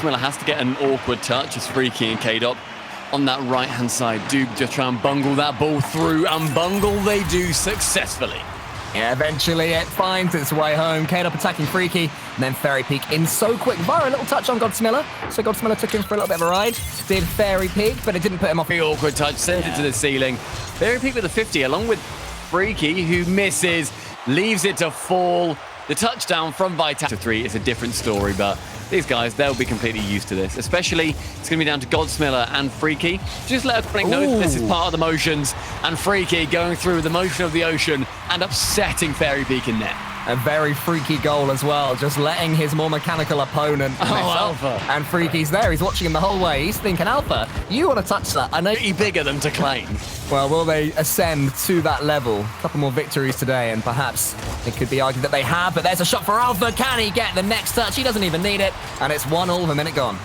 Godsmilla has to get an awkward touch as Freaky and K-Dop on that right-hand side do just try and bungle that ball through, and bungle they do successfully. Yeah, eventually it finds its way home. K-Dop attacking Freaky, and then Fairy Peak in so quick via a little touch on Godsmilla. So Godsmilla took him for a little bit of a ride. Did Fairy Peak, but it didn't put him off. The awkward touch sent it to the ceiling. Fairy Peak with a 50 along with Freaky, who misses, leaves it to fall. The touchdown from Vitality 3 is a different story, but these guys, they'll be completely used to this. Especially, it's going to be down to Godsmilla and Freaky. Just let Iconic know that this is part of the motions, and Freaky going through the motion of the ocean and upsetting Fairy Peak in net. A very freaky goal as well, just letting his more mechanical opponent Alpha. And Freaky's there, he's watching him the whole way. He's thinking, Alpha, you want to touch that? I know Pretty big of them to claim. Well, will they ascend to that level? A couple more victories today, and perhaps it could be argued that they have, but there's a shot for Alpha. Can he get the next touch? He doesn't even need it, and it's 1-1 with a minute gone.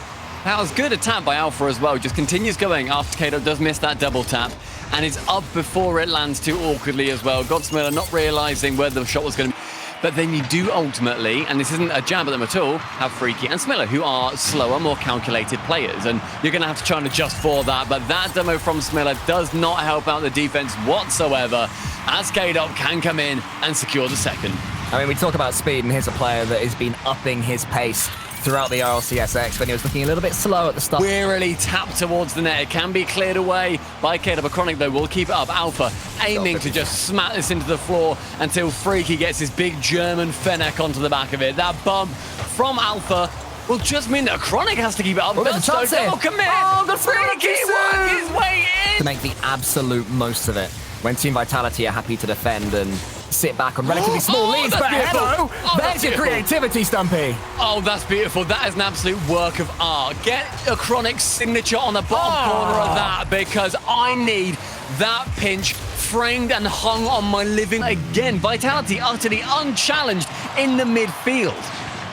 That was good attack by Alpha as well. Just continues going after K-Dop does miss that double tap, and is up before it lands too awkwardly as well. Godsmilla not realizing where the shot was going to be. But then you do ultimately, and this isn't a jab at them at all, have Freaky and Smilla, who are slower, more calculated players. And you're going to have to try and adjust for that. But that demo from Smilla does not help out the defense whatsoever, as K-Dop can come in and secure the second. I mean, we talk about speed, and here's a player that has been upping his pace throughout the RLCS when he was looking a little bit slow at the start. Wearily tapped towards the net. It can be cleared away by K-Dop. Iconic, though, will keep it up. Alpha aiming to just smack this into the floor until Freaky gets his big German Fennec onto the back of it. That bump from Alpha will just mean that Chronic has to keep it up. Oh, there's a chance here. Commit. Oh, the Freaky work his way in. To make the absolute most of it when Team Vitality are happy to defend and sit back on relatively small leads. But hello, there's your creativity, Stumpy. Oh, that's beautiful. That is an absolute work of art. Get a Chronic signature on the bottom corner of that, because I need that pinch framed and hung on my living. Again, Vitality utterly unchallenged in the midfield.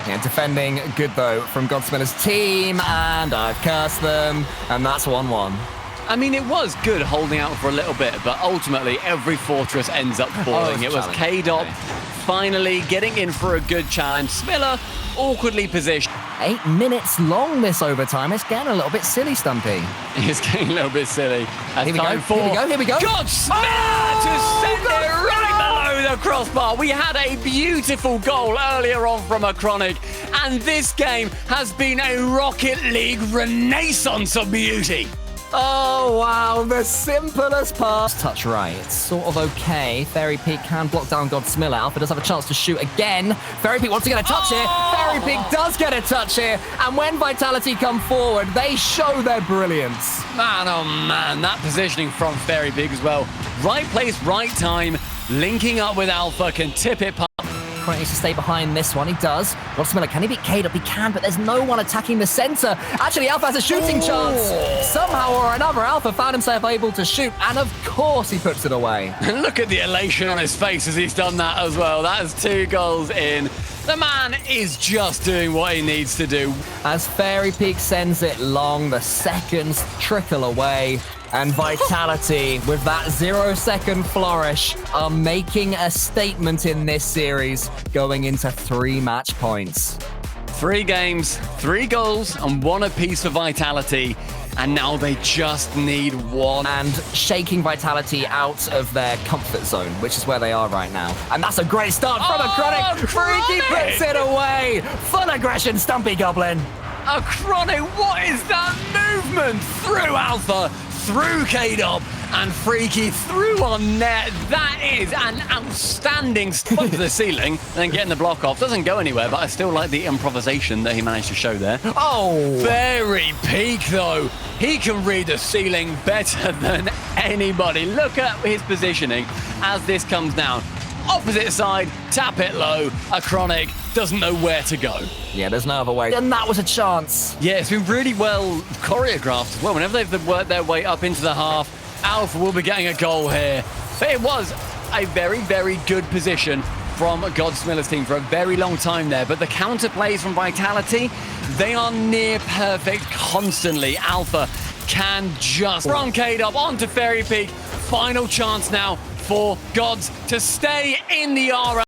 Yeah, defending good, though, from Godsmilla's team, and I've cursed them, and that's 1-1. I mean, it was good holding out for a little bit, but ultimately every fortress ends up falling. It was K-Dop finally getting in for a good challenge. Smilla awkwardly positioned. 8 minutes long, this overtime. It's getting a little bit silly, Stumpy. It's getting a little bit silly. Here we go. Godsmilla to send it right below the crossbar. We had a beautiful goal earlier on from a Chronic, and this game has been a Rocket League renaissance of beauty. Oh, wow, the simplest pass. Touch right, it's sort of okay. Fairy Peak can block down Godsmilla. Alpha does have a chance to shoot again. Fairy Peak wants to get a touch here. Fairy Peak does get a touch here. And when Vitality come forward, they show their brilliance. Man, oh man, that positioning from Fairy Peak as well. Right place, right time. Linking up with Alpha can tip it past. Chronic needs to stay behind this one. He does. Godsmilla, can he beat K-Dop? He can, but there's no one attacking the center. Actually, Alpha has a shooting chance. Somehow or another, Alpha found himself able to shoot, and of course he puts it away. Look at the elation on his face as he's done that as well. That is 2 goals in. The man is just doing what he needs to do. As Fairy Peak sends it long, the seconds trickle away. And Vitality, with that 0-second flourish, are making a statement in this series, going into 3 match points. 3 games, 3 goals, and 1 apiece for Vitality. And now they just need 1. And shaking Vitality out of their comfort zone, which is where they are right now. And that's a great start from a Chronic. Freaky puts it away. Full aggression, Stumpy Goblin. A Chronic, what is that movement? Through Alpha, through K-Dop, and Freaky through on net. That is an outstanding spot to the ceiling, and then getting the block off. Doesn't go anywhere, but I still like the improvisation that he managed to show there. Oh! Fairy Peak, though. He can read the ceiling better than anybody. Look at his positioning as this comes down. Opposite side, tap it low. A Chronic doesn't know where to go. Yeah, there's no other way. And that was a chance. Yeah, it's been really well choreographed as well. Whenever they've worked their way up into the half, Alpha will be getting a goal here. But it was a very, very good position from Godsmilla's team for a very long time there. But the counter plays from Vitality, they are near perfect constantly. Alpha can just from K-Dop onto Fairy Peak. Final chance now for Gods to stay in the RL.